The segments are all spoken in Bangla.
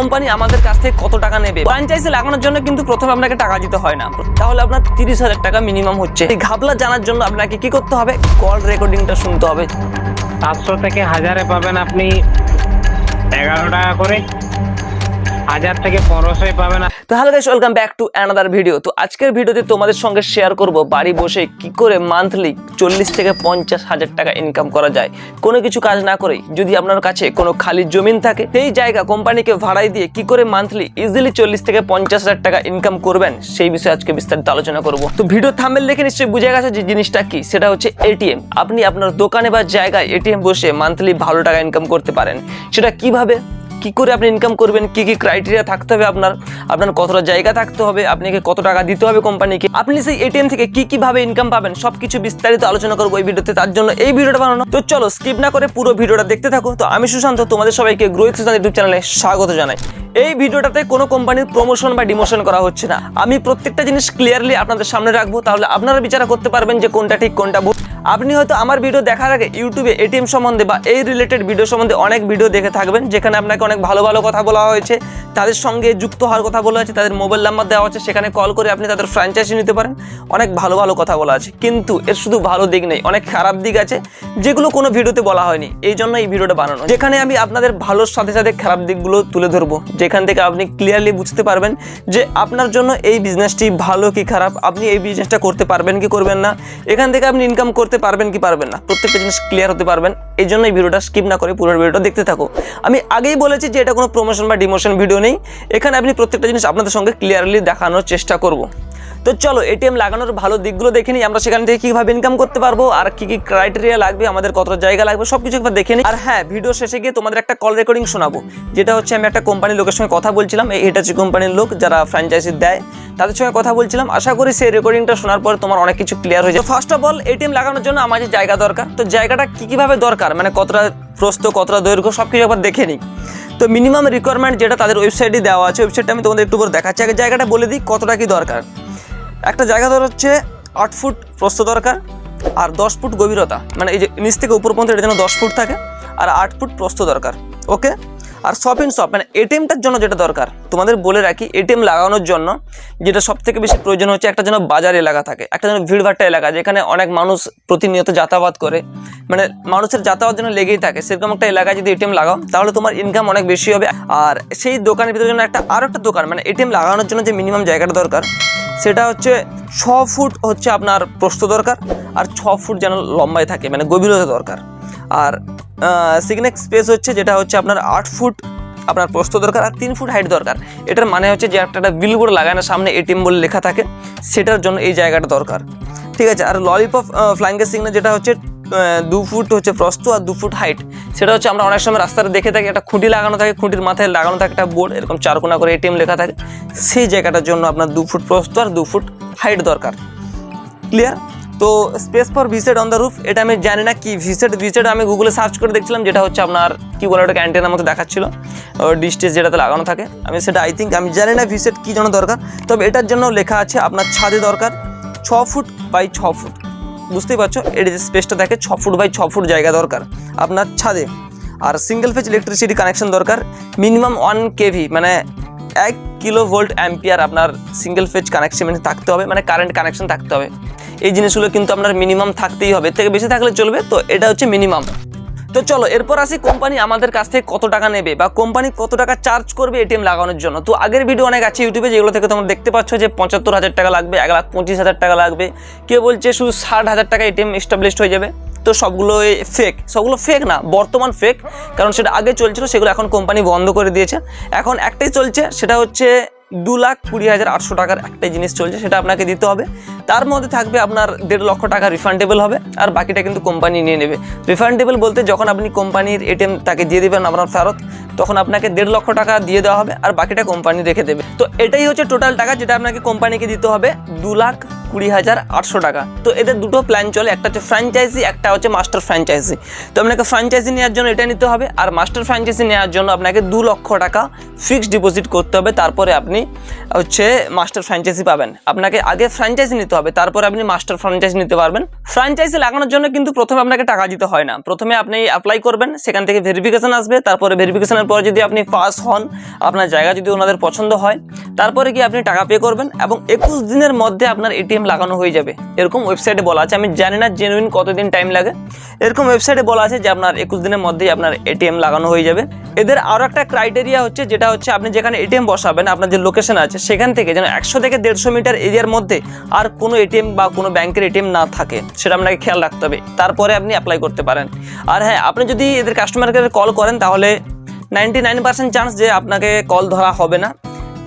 কোম্পানি আমাদের কাছ থেকে কত টাকা নেবে ফ্র্যাঞ্চাইজি লাগানোর জন্য কিন্তু প্রথমে আপনাকে টাকা দিতে হয় না, তাহলে আপনার 30,000 টাকা মিনিমাম হচ্ছে। এই ঘাবলা জানার জন্য আপনাকে কি করতে হবে, কল রেকর্ডিংটা শুনতে হবে। 700 থেকে 1000-এ পাবেন আপনি 11 টাকা করে, 1000 থেকে 1500-এ পাবেন। তো hello guys, welcome back to another video. তো আজকের ভিডিওতে তোমাদের সঙ্গে শেয়ার করব বাড়ি বসে কি করে মান্থলি 40 থেকে 50,000 টাকা ইনকাম করা যায় কোনো কিছু কাজ না করেই। যদি আপনার কাছে কোনো খালি জমিন থাকে, সেই জায়গা কোম্পানিকে ভাড়ায় দিয়ে কি করে মান্থলি ইজিলি 40 থেকে 50,000 টাকা ইনকাম করবেন, সেই বিষয়ে আজকে বিস্তারিত আলোচনা করব। তো ভিডিও থাম্বনেল দেখে নিশ্চয়ই বুঝে গেছে যে জিনিসটা কি, সেটা হচ্ছে এটিএম। আপনি আপনার দোকানে বা জায়গায় এটিএম বসে মান্থলি ভালো টাকা ইনকাম করতে পারেন। সেটা কিভাবে, কি করে আপনি ইনকাম করবেন, কি কি ক্রাইটেরিয়া থাকতে হবে, আপনার কতটা জায়গা থাকতে হবে, আপনাকে কত টাকা দিতে হবে কোম্পানিকে, আপনি সেই এটিএম থেকে কি ভাবে ইনকাম পাবেন, সবকিছু বিস্তারিত আলোচনা করবো এই ভিডিওতে। তার জন্য এই ভিডিওটা বানানো। তো চলো স্কিপ না করে পুরো ভিডিওটা দেখতে থাকো। তো আমি সুশান্ত, তোমাদের সবাইকে গ্রোথ সুশান্ত ইউটিউব চ্যানেলে স্বাগত জানাই। এই ভিডিওটাতে কোনো কোম্পানির প্রমোশন বা ডিমোশন করা হচ্ছে না। আমি প্রত্যেকটা জিনিস ক্লিয়ারলি আপনাদের সামনে রাখবো, তাহলে আপনারা বিচার করতে পারবেন যে কোনটা ঠিক কোনটা ভুল। আপনি হয়তো আমার ভিডিও দেখার আগে ইউটিউবে এটিএম সম্বন্ধে বা এই রিলেটেড ভিডিও সম্বন্ধে অনেক ভিডিও দেখে থাকবেন, যেখানে আপনাকে অনেক ভালো ভালো কথা বলা হয়েছে, তাদের সঙ্গে যুক্ত হওয়ার কথা বলা হয়েছে, তাদের মোবাইল নাম্বার দেওয়া হচ্ছে, সেখানে কল করে আপনি তাদের ফ্র্যাঞ্চাইজি নিতে পারেন। অনেক ভালো ভালো কথা বলা আছে, কিন্তু এর শুধু ভালো দিক নেই, অনেক খারাপ দিক আছে যেগুলো কোনো ভিডিওতে বলা হয়নি। এই জন্য এই ভিডিওটা বানানো, যেখানে আমি আপনাদের ভালোর সাথে সাথে খারাপ দিকগুলো তুলে ধরবো, যেখান থেকে আপনি ক্লিয়ারলি বুঝতে পারবেন যে আপনার জন্য এই বিজনেসটি ভালো কি খারাপ, আপনি এই বিজনেসটা করতে পারবেন কি করবেন না, এখান থেকে আপনি ইনকাম করতে পারবেন কি পারবেন না, প্রত্যেকটা জিনিস ক্লিয়ার হতে পারবেন। এই জন্য এই ভিডিওটা স্কিপ না করে পুরো ভিডিওটা দেখতে থাকো। আমি আগেই বলেছি যে এটা কোনো প্রমোশন বা ডিমোশন ভিডিও নেই, এখানে আপনি প্রত্যেকটা জিনিস আপনাদের সঙ্গে ক্লিয়ারলি দেখানোর চেষ্টা করব। তো চলো এটিএম লাগানোর ভালো দিকগুলো দেখে নিই, আমরা সেখান থেকে কীভাবে ইনকাম করতে পারবো, আর কি কি ক্রাইটেরিয়া লাগবে, আমাদের কতটা জায়গা লাগবে, সব কিছু একবার দেখে নিই। আর হ্যাঁ, ভিডিও শেষে গিয়ে তোমাদের একটা কল রেকর্ডিং শোনাবো, যেটা হচ্ছে আমি একটা কোম্পানির লোকের সঙ্গে কথা বলছিলাম, এই হিটাচি কোম্পানির লোক যারা ফ্র্যাঞ্চাইজি দেয়, তাদের সঙ্গে কথা বলছিলাম। আশা করি সেই রেকর্ডিংটা শোনার পর তোমার অনেক কিছু ক্লিয়ার হয়ে যায়। ফার্স্ট অফ অল, এটিএম লাগানোর জন্য আমার যে জায়গা দরকার, তো জায়গাটা কীভাবে দরকার, মানে কতটা প্রস্থ, কতটা দৈর্ঘ্য, সব কিছু একবার দেখে নিই। তো মিনিমাম রিকোয়ারমেন্ট যেটা তাদের ওয়েবসাইটে দেওয়া আছে, ওয়েবসাইটটা আমি তোমাদের একটু পরে দেখাচ্ছি। আগে জায়গাটা বলে দিই কতটা কি দরকার। একটা জায়গা ধর হচ্ছে 8 ফুট প্রস্থ দরকার, আর 10 ফুট গভীরতা, মানে এই যে নিচ থেকে উপর পর্যন্ত এটা যেন 10 ফুট থাকে, আর 8 ফুট প্রস্থ দরকার। ওকে, আর শপ ইন শপ, মানে এটিএমটার জন্য যেটা দরকার, তোমাদের বলে রাখি, এটিএম লাগানোর জন্য যেটা সব থেকে বেশি প্রয়োজন হচ্ছে, একটা যেন বাজার এলাকা থাকে, একটা যেন ভিড়ভাট্টা এলাকা, যেখানে অনেক মানুষ প্রতিনিয়ত যাতায়াত করে, মানে মানুষের যাতায়াত যেন লেগেই থাকে, সেরকম একটা এলাকায় যদি এটিএম লাগাও, তাহলে তোমার ইনকাম অনেক বেশি হবে। আর সেই দোকানের ভিতরে যেন আরও একটা দোকান, মানে এটিএম লাগানোর জন্য যে মিনিমাম জায়গাটা দরকার, সেটা হচ্ছে 6 ফুট হচ্ছে আপনার প্রস্থ দরকার, আর 6 ফুট যেন লম্বায় থাকে, মানে গভীরতা দরকার। আর সিগনেক স্পেস হচ্ছে যেটা হচ্ছে আপনার 8 ফুট আপনার প্রস্থ দরকার, আর 3 ফুট হাইট দরকার। এটার মানে হচ্ছে যে একটা বিলবোর্ড লাগানোর সামনে এটিএম বলে লেখা থাকে, সেটার জন্য এই জায়গাটা দরকার, ঠিক আছে। আর ললিপপ ফ্লাইঙ্গের সিগনেল যেটা হচ্ছে 2 ফুট হচ্ছে প্রস্থ আর 2 ফুট হাইট, সেটা হচ্ছে আমরা অনেক সময় রাস্তাতে দেখে থাকি, একটা খুঁটি লাগানো থাকে, খুঁটির মাথায় লাগানো থাকে একটা বোর্ড, এরকম 4 কোণা করে এটিএম লেখা থাকে, সেই জায়গাটার জন্য আপনার 2 ফুট প্রস্থ আর 2 ফুট হাইট দরকার। ক্লিয়ার? তো স্পেস ফর ভিসেট অন দ্য রুফ, এটা আমি জানি না কি ভিসেট আমি গুগলে সার্চ করে দেখছিলাম, যেটা হচ্ছে আপনার কি বলে ওটাকে অ্যান্টেনার মতো দেখাচ্ছিল, ডিস্টেন্স যেটাতে লাগানো থাকে, আমি সেটা আমি জানি না ভিসেট কী জন্য দরকার। তবে এটার জন্য লেখা আছে আপনার ছাদে দরকার 6 ফুট বাই 6 ফুট, বুঝতেই পারছো, এর যে স্পেসটা থাকে 6 ফুট বাই 6 ফুট জায়গা দরকার আপনার ছাদে। আর সিঙ্গেল ফেজ ইলেকট্রিসিটি কানেকশন দরকার, মিনিমাম 1 কেভি, মানে 1 কিলোভোল্ট অ্যাম্পিয়ার আপনার সিঙ্গেল ফেজ কানেকশন থাকতে হবে, মানে কারেন্ট কানেকশন থাকতে হবে। এই জিনিসগুলো কিন্তু আপনার মিনিমাম থাকতেই হবে, এর থেকে বেশি থাকলে চলবে, তো এটা হচ্ছে মিনিমাম। তো চলো এরপর আসি কোম্পানি আমাদের কাছ থেকে কত টাকা নেবে, বা কোম্পানি কত টাকা চার্জ করবে এটিএম লাগানোর জন্য। তো আগের ভিডিও অনেক আছে ইউটিউবে, যেগুলো থেকে তোমরা দেখতে পাচ্ছ যে 75,000 টাকা লাগবে, 1,25,000 টাকা লাগবে, কেউ বলছে শুধু 60,000 টাকা এটিএম এস্টাবলিশড হয়ে যাবে। তো সবগুলো ফেক না, বর্তমান ফেক, কারণ সেটা আগে চলছিল, সেগুলো এখন কোম্পানি বন্ধ করে দিয়েছে। এখন একটাই চলছে, সেটা হচ্ছে 2,20,800 টাকার একটাই জিনিস চলছে, সেটা আপনাকে দিতে হবে। তার মধ্যে থাকবে আপনার 1.5 লক্ষ টাকা রিফান্ডেবল হবে, আর বাকিটা কিন্তু কোম্পানি নিয়ে নেবে। রিফান্ডেবল বলতে যখন আপনি কোম্পানির এটিএম তাকে দিয়ে দেবেন আপনার ফেরত, তখন আপনাকে 1.5 লক্ষ টাকা দিয়ে দেওয়া হবে, আর বাকিটা কোম্পানি রেখে দেবে। তো এটাই হচ্ছে টোটাল টাকা যেটা আপনাকে কোম্পানিকে দিতে হবে, 20,800 টাকা। তো এদের দুটো প্ল্যান চলে, একটা হচ্ছে ফ্র্যাঞ্চাইজি, একটা হচ্ছে মাস্টার ফ্র্যাঞ্চাইজি। তো আপনাকে ফ্র্যাঞ্চাইজি নেওয়ার জন্য এটা নিতে হবে, আর মাস্টার ফ্র্যাঞ্চাইজি নেওয়ার জন্য আপনাকে 2 লক্ষ টাকা ফিক্সড ডিপোজিট করতে হবে, তারপরে আপনি হচ্ছে মাস্টার ফ্র্যাঞ্চাইজি পাবেন। আপনাকে আগে ফ্র্যাঞ্চাইজি নিতে হবে, তারপরে আপনি মাস্টার ফ্র্যাঞ্চাইজি নিতে পারবেন। ফ্র্যাঞ্চাইজি লাগানোর জন্য কিন্তু প্রথমে আপনাকে টাকা দিতে হয় না, প্রথমে আপনি অ্যাপ্লাই করবেন, সেখান থেকে ভেরিফিকেশন আসবে, তারপরে ভেরিফিকেশনের পরে যদি আপনি পাস হন, আপনার জায়গা যদি ওনাদের পছন্দ হয়, তারপরে কি আপনি টাকা পে করবেন এবং 21 দিনের মধ্যে আপনার এটিএম লাগানো হয়ে যাবে, এরকম ওয়েবসাইটে বলা আছে। আমি জানি না জেনুইন কতদিন টাইম লাগে, এরকম ওয়েবসাইটে বলা আছে যে আপনার 21 দিনের মধ্যেই আপনার এটিএম লাগানো হয়ে যাবে। এদের আরও একটা ক্রাইটেরিয়া হচ্ছে, যেটা হচ্ছে আপনি যেখানে এটিএম বসাবেন, আপনার যে লোকেশন আছে সেখান থেকে যেন 100 থেকে 150 মিটার এরিয়ার মধ্যে আর কোনো এটিএম বা কোনো ব্যাংকের এটিএম না থাকে, সেটা আপনাকে খেয়াল রাখতে হবে, তারপরে আপনি অ্যাপ্লাই করতে পারেন। আর হ্যাঁ, আপনি যদি এদের কাস্টমার কেয়ারে কল করেন তাহলে 99% চান্স যে আপনাকে কল ধরা হবে না।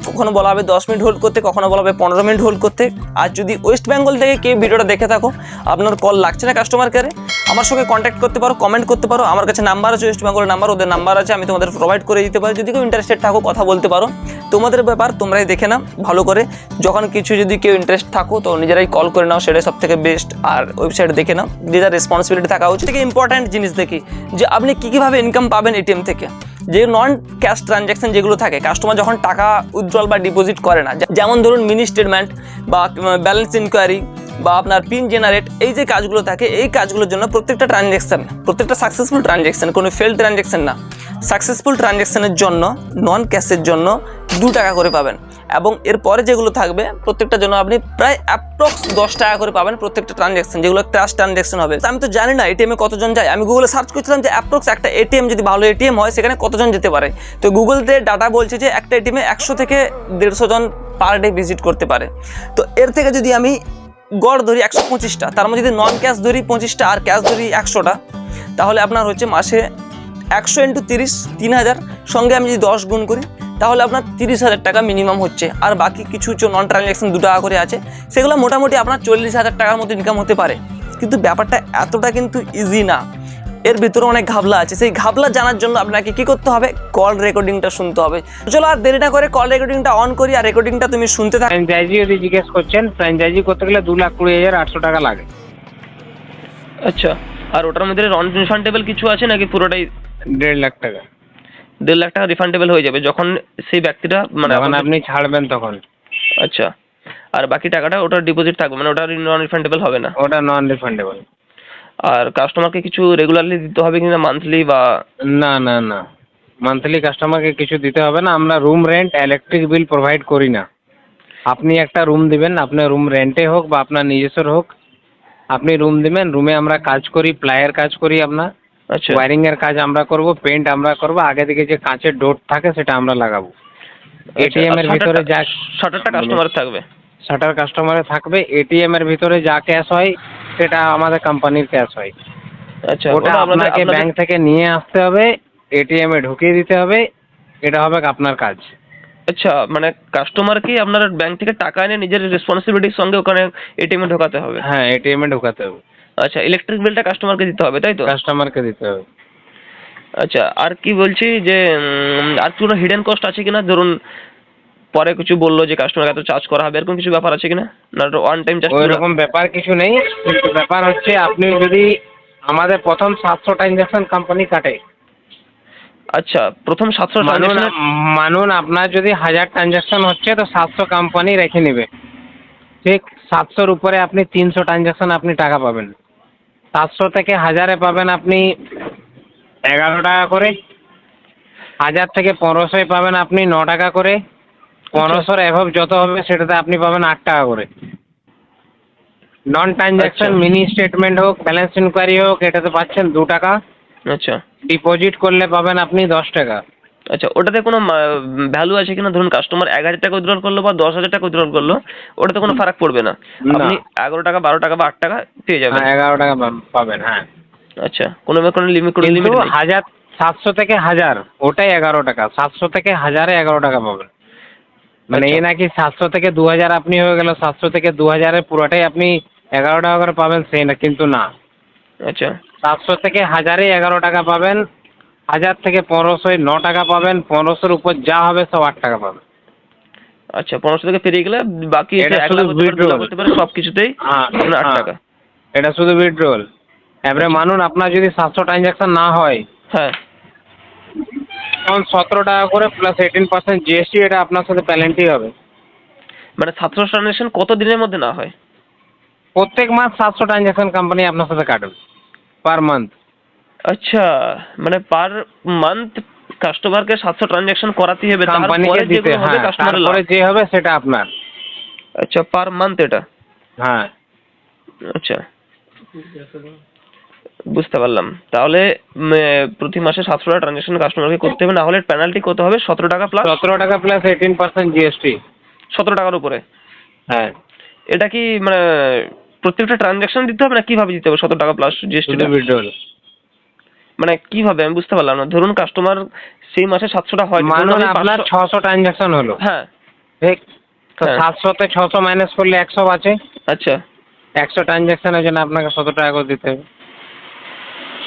কখনো বলা হবে 10 মিনিট হোল্ড করতে, কখনো বলা হবে 15 মিনিট হোল্ড করতে। আর যদি ওয়েস্ট বেঙ্গল থেকে কেউ ভিডিওটা দেখে থাকো, আপনার কল লাগছে না কাস্টমার কেয়ারে, আমার সঙ্গে কন্ট্যাক্ট করতে পারো, কমেন্ট করতে পারো, আমার কাছে নাম্বার আছে, ওয়েস্ট বেঙ্গলের নাম্বার, ওদের নাম্বার আছে, আমি তোমাদের প্রোভাইড করে দিতে পারি। যদি কেউ ইন্টারেস্টেড থাকো কথা বলতে পারো, তোমাদের ব্যাপার, তোমরাই দেখে নাও ভালো করে। যখন কিছু যদি কেউ ইন্টারেস্ট থাকো তো নিজেরাই কল করে নাও, সেটাই সব থেকে বেস্ট। আর ওয়েবসাইট দেখে নাও, যেটা রেসপন্সিবিলিটি থাকা উচিত। থেকে ইম্পর্ট্যান্ট জিনিস দেখি যে আপনি কীভাবে ইনকাম পাবেন এটিএম থেকে। যে নন ক্যাশ ট্রানজ্যাকশন যেগুলো থাকে, কাস্টমার যখন টাকা উইথড্রল বা ডিপোজিট করে না, যেমন ধরুন মিনি স্টেটমেন্ট বা ব্যালেন্স ইনকোয়ারি বা আপনার পিন জেনারেট, এই যে কাজগুলো থাকে, এই কাজগুলোর জন্য প্রত্যেকটা ট্রানজ্যাকশান, প্রত্যেকটা সাকসেসফুল ট্রানজ্যাকশান, কোনো ফেল ট্রানজ্যাকশান না, সাকসেসফুল ট্রানজ্যাকশানের জন্য নন ক্যাশের জন্য 2 টাকা করে পাবেন। এবং এরপরে যেগুলো থাকবে প্রত্যেকটার জন্য আপনি প্রায় অ্যাপ্রক্স 10 টাকা করে পাবেন প্রত্যেকটা ট্রানজ্যাকশন, যেগুলো ক্যাশ ট্রানজ্যাকশন হবে। আমি তো জানি না এটিএমে কতজন যায়, আমি গুগলে সার্চ করছিলাম যে অ্যাপ্রক্স একটা এটিএম যদি ভালো এটিএম হয় সেখানে কতজন যেতে পারে। তো গুগলতে ডাটা বলছে যে একটা এটিএমে 100 থেকে 150 জন পার ডে ভিজিট করতে পারে। তো এর থেকে যদি আমি গড় ধরি 125টা, তার মধ্যে যদি নন ক্যাশ ধরি 25টা আর ক্যাশ ধরি 100টা, তাহলে আপনার হচ্ছে মাসে 100 × 30 3000, সঙ্গে আমি যদি 10 গুণ করি তাহলে আপনার 30,000 টাকা মিনিমাম হচ্ছে। আর বাকি কিছু নন ট্রানজ্যাকশন 2 টাকা করে আছে, সেগুলো মোটামুটি আপনার 40,000 টাকার মতো ইনকাম হতে পারে। কিন্তু ব্যাপারটা এতটা কিন্তু ইজি না, এর ভিতরে অনেক ঘাবলা আছে। সেই ঘাবলা জানার জন্য আপনাকে কি করতে হবে, কল রেকর্ডিংটা শুনতে হবে। চলো আর দেরি না করে কল রেকর্ডিংটা অন করি, আর রেকর্ডিংটা তুমি শুনতে থাকো। ফ্র্যাঞ্চাইজি যদি জিজ্ঞেস করছেন, ফ্র্যাঞ্চাইজি করতে গেলে 2,20,800 টাকা লাগে। আচ্ছা, আর ওটার মধ্যে নন রিফান্ডেবল কিছু আছে নাকি পুরোটাই? 1.5 লাখ টাকা। 1.5 লাখ টাকা রিফান্ডেবল হয়ে যাবে যখন সেই ব্যক্তিটা মানে যখন আপনি ছাড়বেন তখন। আচ্ছা, আর বাকি টাকাটা ওটার ডিপোজিট থাকবে, মানে ওটা নন রিফান্ডেবল হবে না? ওটা নন রিফান্ডেবল। আর কাস্টমারকে কিছু রেগুলারলি দিতে হবে কিনা, মান্থলি বা? না না না, মান্থলি কাস্টমারকে কিছু দিতে হবে না। আমরা room rent, electric bill provide করি না। আপনি একটা রুম দিবেন, আপনার রুম রেন্টে হোক বা আপনার নিজস্ব হোক, আপনি রুম দিবেন, রুমে আমরা কাজ করি, প্লাইয়ের কাজ করি, আপনার আচ্ছা, ওয়ারিংয়ের কাজ আমরা করব, পেন্ট আমরা করব, আগে থেকে যে কাঁচের ডোর থাকে সেটা আমরা লাগাবো। এটিএম এর ভিতরে যা শাটারটা কাস্টমার থাকবে, শাটার কাস্টমারে থাকবে। এটিএম এর ভিতরে যা ক্যাশ হয় সেটা আমাদের কোম্পানির ক্যাশ হয়। আচ্ছা, ওটা আপনাকে ব্যাংক থেকে নিয়ে আসতে হবে, এটিএম এ ঢুকিয়ে দিতে হবে, এটা হবে আপনার কাজ। আচ্ছা, মানে কাস্টমারকে আপনার ব্যাংক থেকে টাকা এনে নিজের রেসপন্সিবিলিটির সঙ্গে ওখানে এটিএম এ ঢোকাতে হবে? হ্যাঁ, এটিএম এ ঢোকাতে হবে। আচ্ছা, ইলেকট্রিক বিলটা কাস্টমারকে দিতে হবে, তাই তো? কাস্টমারকে দিতে হবে। আচ্ছা, আর কি বলছি যে আর কোনো হিডেন কস্ট আছে কিনা? ধরুন পরে কিছু বললো যে কাস্টমার এত চার্জ করা হবে, এরকম কিছু ব্যাপার আছে কিনা? না ওয়ান টাইম জাস্ট? ওই রকম ব্যাপার কিছু নেই, কিন্তু ব্যাপার হচ্ছে আপনি যদি আমাদের প্রথম 700 ট্রানজ্যাকশন কোম্পানি কাটে। আচ্ছা, প্রথম 700 মানুন আপনার যদি 1000 ট্রানজ্যাকশন হচ্ছে তো 700 কোম্পানি রেখে নেবে। ঠিক 700-র উপরে আপনি 300 ট্রানজ্যাকশন আপনি টাকা পাবেন। 700 থেকে 1000-এ পাবেন আপনি 11 টাকা করে। 1000 থেকে 1500-এ পাবেন আপনি 9 টাকা করে। 1500-র অ্যাভাব যত হবে সেটাতে আপনি পাবেন 8 টাকা করে। নন ট্রানজ্যাকশন মিনি স্টেটমেন্ট হোক, ব্যালেন্স ইনকোয়ারি হোক, এটাতে পাচ্ছেন 2 টাকা। আচ্ছা, ডিপোজিট করলে পাবেন আপনি 10 টাকা। আচ্ছা, ওটাতে কোনো ভ্যালু আছে কিনা? ধরুন কাস্টমার 1000 টাকা উইথড্রল করলো বা 10,000 টাকা উইথড্রল করলো, ওটাতে কোনো ফারাক পড়বে না? আপনি 11 টাকা, 12 টাকা বা 8 টাকা পেয়ে যাবেন? 11 টাকা পাবেন, হ্যাঁ। আচ্ছা, কোনো লিমিট? 700 থেকে 1000 ওটাই 11 টাকা। 700 থেকে 1000-এ 11 টাকা পাবেন। মানে এই নাকি 700 থেকে 2000 আপনি হয়ে গেল, 700 থেকে 2000-এ পুরোটাই আপনি 11 টাকা করে পাবেন, সেই না কিন্তু না। আচ্ছা, 700 থেকে 1000-এ 11 টাকা পাবেন। 1000 থেকে 1500-এ 9 টাকা পাবেন। 1500-র উপর যা হবে সব 8 টাকা পাবেন। আচ্ছা 1500 থেকে পেরিয়ে গেলে বাকি এটা 1 শুধু লাখ হতে পারে, 2 লাখ withdrawal। হতে পারে, সবকিছুতেই হ্যাঁ আপনার 8 হ্যাঁ, টাকা। এটা শুধু উইথড্রল। এবারে মানুন আপনার যদি 700 ট্রানজাকশন না হয়, হ্যাঁ তখন 17 টাকা করে প্লাস 18% জিএসটি, এটা আপনার সাথে পেনাল্টি হবে। মানে 700 ট্রানজাকশন কত দিনের মধ্যে না হয়? প্রত্যেক মাস 700 ট্রানজাকশন কোম্পানি আপনার সাথে কাটবে পার মান্থ। আচ্ছা, মানে পার মান্থ কাস্টমারকে 700 ট্রানজাকশন করাতেই হবে, কোম্পানিকে তারপরে দিতে, যেগুলো হবে হ্যাঁ, কাস্টমারের লাভ। তারপরে যে হবে সেটা আপনার। আচ্ছা পার মান্থ এটা? হ্যাঁ আচ্ছা বুঝতে পারলাম। তাহলে প্রতি মাসে 700 টাকা ট্রানজাকশন কাস্টমারকে করতে হবে, না হলে পেনাল্টি কত হবে? 17 টাকা প্লাস 17 টাকা প্লাস 18% জিএসটি। 17 টাকার উপরে? হ্যাঁ, এটা কি মানে প্রত্যেকটা ট্রানজাকশন দিতে হবে, না কিভাবে দিতে হবে 17 টাকা প্লাস জিএসটি? শুধু উইথড্রল। মানে কিভাবে আমি বুঝতে পারলাম না। ধরুন কাস্টমার সেই মাসে 700 টাকা হয়, মানুন আপনার 600 ট্রানজাকশন হলো, হ্যাঁ ঠিক? তো হ্যাঁ। 700 তে 600 মাইনাস করলে 100 আছে। আচ্ছা 100 ট্রানজাকশনের জন্য আপনাকে 17 টাকা করে দিতে হবে।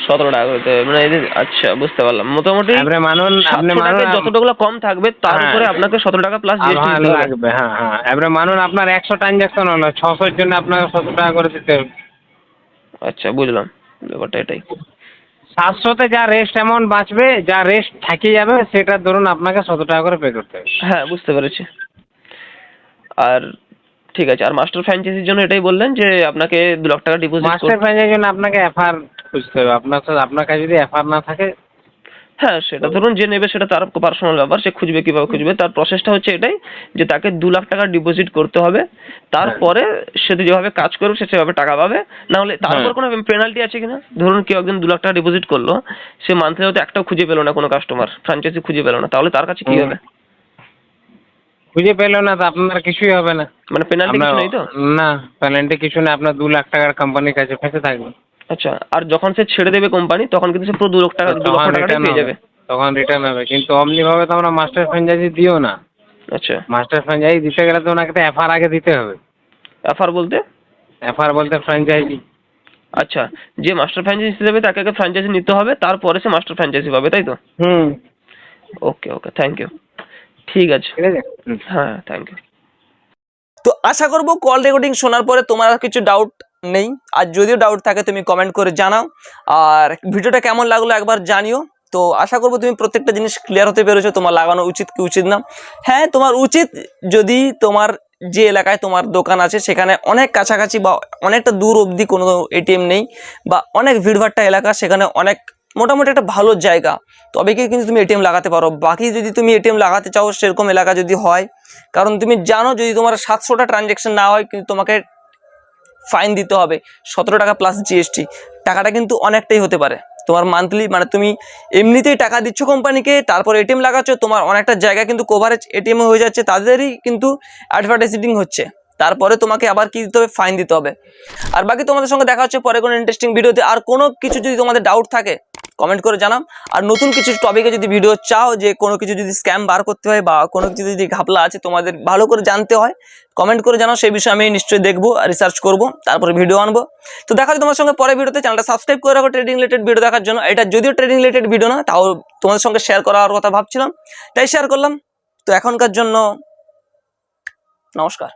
17 টাকা করতে হবে মানে এদের। আচ্ছা বুঝতে পারলাম। মোটামুটি এবারে মানুন আপনি 700 টাকায় যতটুকু কম থাকবে তার হ্যাঁ। উপরে আপনাকে 17 টাকা প্লাস জিএসটি দিতে হবে। লাগবে, হ্যাঁ হ্যাঁ। এবারে মানুন আপনার 100 ট্রানজাকশন হলো, 600 এর জন্য আপনাকে 17 টাকা করে দিতে হবে। আচ্ছা বুঝলাম, ব্যাপারটা এটাই। 700 তে যা রেস্ট অ্যামাউন্ট বাঁচবে, যা রেস্ট থেকে যাবে, সেটা ধরুন আপনাকে 17 টাকা করে পে করতে হবে। হ্যাঁ বুঝতে পেরেছি। আর ঠিক আছে, আর মাস্টার ফ্র্যাঞ্চাইজির জন্য এটাই বললেন যে আপনাকে 2 লাখ টাকা ডিপোজিট মাস্টার ফ্র্যাঞ্চাইজির জন্য আপনাকে এফআর খুঁজতে হবে। আপনার কাছে যদি এফআর না থাকে, হ্যাঁ সেটা ধরুন যে নেবে সেটা তার পার্সোনাল ব্যাপার, সে খুঁজবে কিভাবে খুঁজবে। তার প্রসেসটা হচ্ছে এটাই যে তাকে 2 লাখ টাকা ডিপোজিট করতে হবে, তারপরে সে যেভাবে কাজ করবে সে সেভাবে টাকা পাবে। না হলে তারপর কোনো পেনাল্টি আছে কিনা? ধরুন কেউ একজন 2 লাখ টাকা ডিপোজিট করলো, সে মান্থলি হয়তো একটাও খুঁজে পেলো না, কোনো কাস্টমার ফ্র্যাঞ্চাইজি খুঁজে পেলো না, তাহলে তার কাছে কি হবে? খুঁজে পেলো না তো আপনার কিছুই হবে না। মানে পেনাল্টি কিছু নেই তো? না, পেনাল্টি কিছু না, আপনার 2 লাখ টাকার কোম্পানির কাছে ফেঁসে থাকবে। আচ্ছা, আর যখন সে ছেড়ে দেবে কোম্পানি তখন কিন্তু সে পুরো 2 লাখ টাকা 2 লক্ষ টাকাটাই পেয়ে যাবে? তখন রিটার্ন হবে, কিন্তু অমনি ভাবে তো আমরা মাস্টার ফ্র্যাঞ্চাইজি দিও না। আচ্ছা, মাস্টার ফ্র্যাঞ্চাইজি দিতে গেলে তো ওনাকে তো এফআর আগে দিতে হবে। এফআর বলতে? এফআর বলতে ফ্র্যাঞ্চাইজি। আচ্ছা, যে মাস্টার ফ্র্যাঞ্চাইজি দেবে তাকে আগে ফ্র্যাঞ্চাইজি নিতে হবে, তারপরে সে মাস্টার ফ্র্যাঞ্চাইজি পাবে, তাই তো? হুম, ওকে ওকে, থ্যাংক ইউ। ঠিক আছে, ঠিক আছে। হ্যাঁ থ্যাংক ইউ। তো আশা করবো কল রেকর্ডিং শোনার পরে তোমার আর কিছু ডাউট নেই, আর যদিও ডাউট থাকে তুমি কমেন্ট করে জানাও, আর ভিডিওটা কেমন লাগলো একবার জানিও। তো আশা করবো তুমি প্রত্যেকটা জিনিস ক্লিয়ার হতে পেরেছো, তোমার লাগানো উচিত কি উচিত না। হ্যাঁ তোমার উচিত, যদি তোমার যে এলাকায় তোমার দোকান আছে সেখানে অনেক কাছাকাছি বা অনেকটা দূর অবধি কোনো এটিএম নেই, বা অনেক ভিড়ভাট্টা এলাকা, সেখানে অনেক মোটামুটি একটা ভালো জায়গা, তবে কি কিন্তু তুমি এটিএম লাগাতে পারো। বাকি যদি তুমি এটিএম লাগাতে চাও সেরকম এলাকা যদি হয়, কারণ তুমি জানো যদি তোমার 700টা ট্রানজ্যাকশন না হয় কিন্তু তোমাকে ফাইন দিতে হবে 17 টাকা প্লাস জিএসটি। টাকাটা কিন্তু অনেকটাই হতে পারে তোমার মান্থলি, মানে তুমি এমনিতেই টাকা দিচ্ছ কোম্পানিকে, তারপর এটিএম লাগাচ্ছ, তোমার অনেকটা জায়গা কিন্তু কভারেজ এটিএম হয়ে যাচ্ছে, তাদেরই কিন্তু অ্যাডভার্টাইজিং হচ্ছে, তারপরে তোমাকে আবার কি দিতে হবে? ফাইন দিতে হবে। আর বাকি তোমাদের সঙ্গে দেখা হচ্ছে পরে কোনো ইন্টারেস্টিং ভিডিওতে। আর কোনো কিছু যদি তোমাদের ডাউট থাকে কমেন্ট করে জানাও, আর নতুন কিছু টপিকে যদি ভিডিও চাও, যে কোনো কিছু যদি স্ক্যাম বার করতে হয় বা কোনো কিছু যদি ঘাপলা আছে তোমাদের ভালো করে জানতে হয়, কমেন্ট করে জানাও, সেই বিষয়ে আমি নিশ্চয়ই দেখবো, রিসার্চ করব, তারপরে ভিডিও আনবো। তো দেখা যায় তোমার সঙ্গে পরে ভিডিওতে। চ্যানেলটা সাবস্ক্রাইব করে রাখো ট্রেডিং রিলেটেড ভিডিও দেখার জন্য। এটা যদিও ট্রেডিং রিলেটেড ভিডিও না, তাও তোমাদের সঙ্গে শেয়ার করার কথা ভাবছিলাম, তাই শেয়ার করলাম। তো এখনকার জন্য নমস্কার।